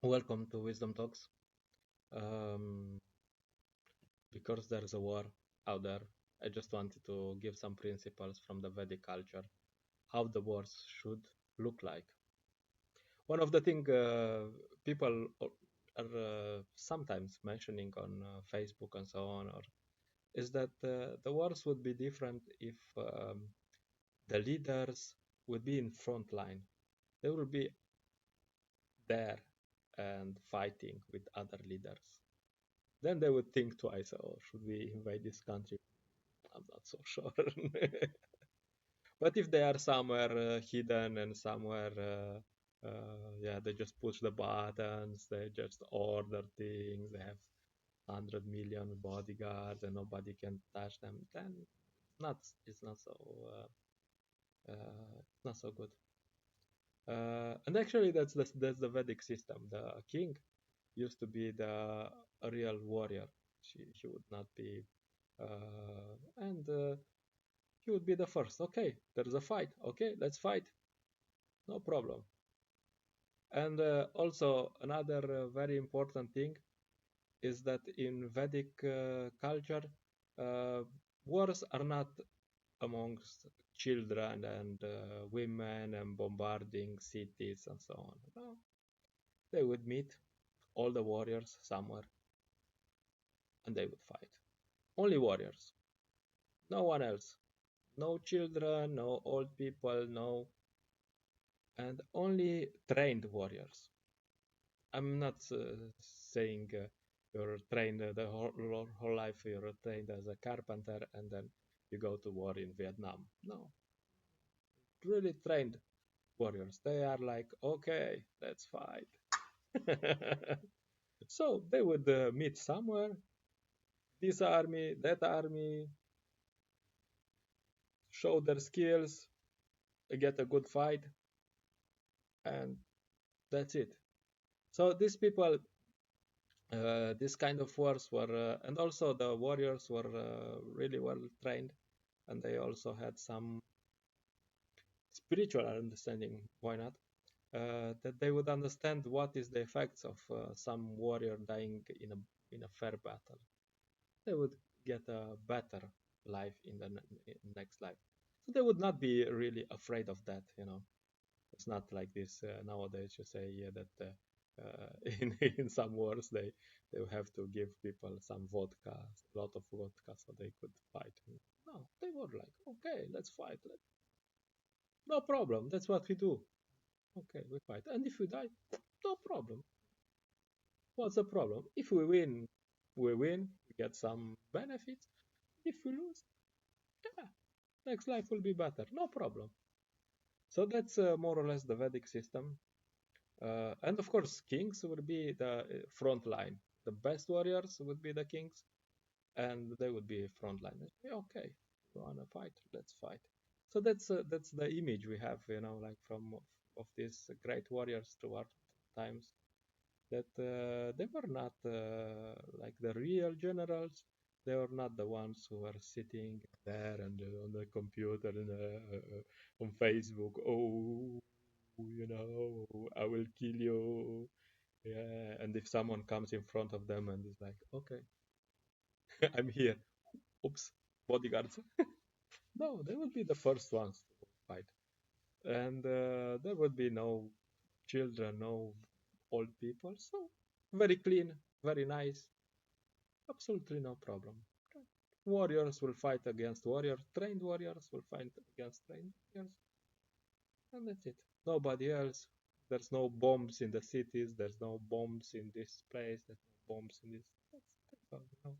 Welcome to Wisdom Talks. Um, because there's a war out there, I just wanted to give some principles from the Vedic culture, how the wars should look like. One of the things people are sometimes mentioning on Facebook and so on, is that the wars would be different if the leaders would be in front line. They will be there and fighting with other leaders. Then they would think twice, oh, should we invade this country? I'm not so sure. But if they are somewhere hidden and somewhere, yeah, they just push the buttons, they just order things, they have 100 million bodyguards and nobody can touch them, then not, it's not so, not so good. And actually, that's the Vedic system. The king used to be the a real warrior. She would not be, and he would be the first. Okay, there's a fight. Okay, let's fight. No problem. And also another very important thing is that in Vedic culture, uh, wars are not amongst children and women and bombarding cities and so on. No, they would meet all the warriors somewhere and they would fight. Only warriors, no one else. No children, no old people, no, and only trained warriors. I'm not saying you're trained the whole life, you're trained as a carpenter and then you go to war in Vietnam. No, really trained warriors. They are like, okay, let's fight. So they would meet somewhere, this army, that army, show their skills, get a good fight, and that's it. So these people, this kind of wars were, and also the warriors were really well trained, and they also had some spiritual understanding. Why not? That they would understand what is the effects of some warrior dying in a fair battle. They would get a better life in the next life. So they would not be really afraid of that. It's not like this nowadays. You say that in some wars they have to give people some vodka, a lot of vodka, so they could fight. No, they were like, okay, let's fight. No problem. That's what we do. Okay, we fight. And if we die, no problem. What's the problem? If we win, we win. We get some benefits. If we lose, yeah, next life will be better. No problem. So that's more or less the Vedic system. And of course, kings would be the front line. The best warriors would be the kings, and they would be front line. Yeah, okay, you wanna fight? Let's fight. So that's the image we have, like from of these great warriors throughout times. That they were not like the real generals. They were not the ones who were sitting there and on the computer and on Facebook. Oh, I will kill you. Yeah, and if someone comes in front of them and is like, okay, I'm here. Oops, bodyguards. No, they would be the first ones to fight. And there would be no children, no old people. So very clean, very nice. Absolutely no problem. Warriors will fight against warriors. Trained warriors will fight against trained warriors. And that's it. Nobody else. There's no bombs in the cities. There's no bombs in this place. There's no bombs in this. That's all.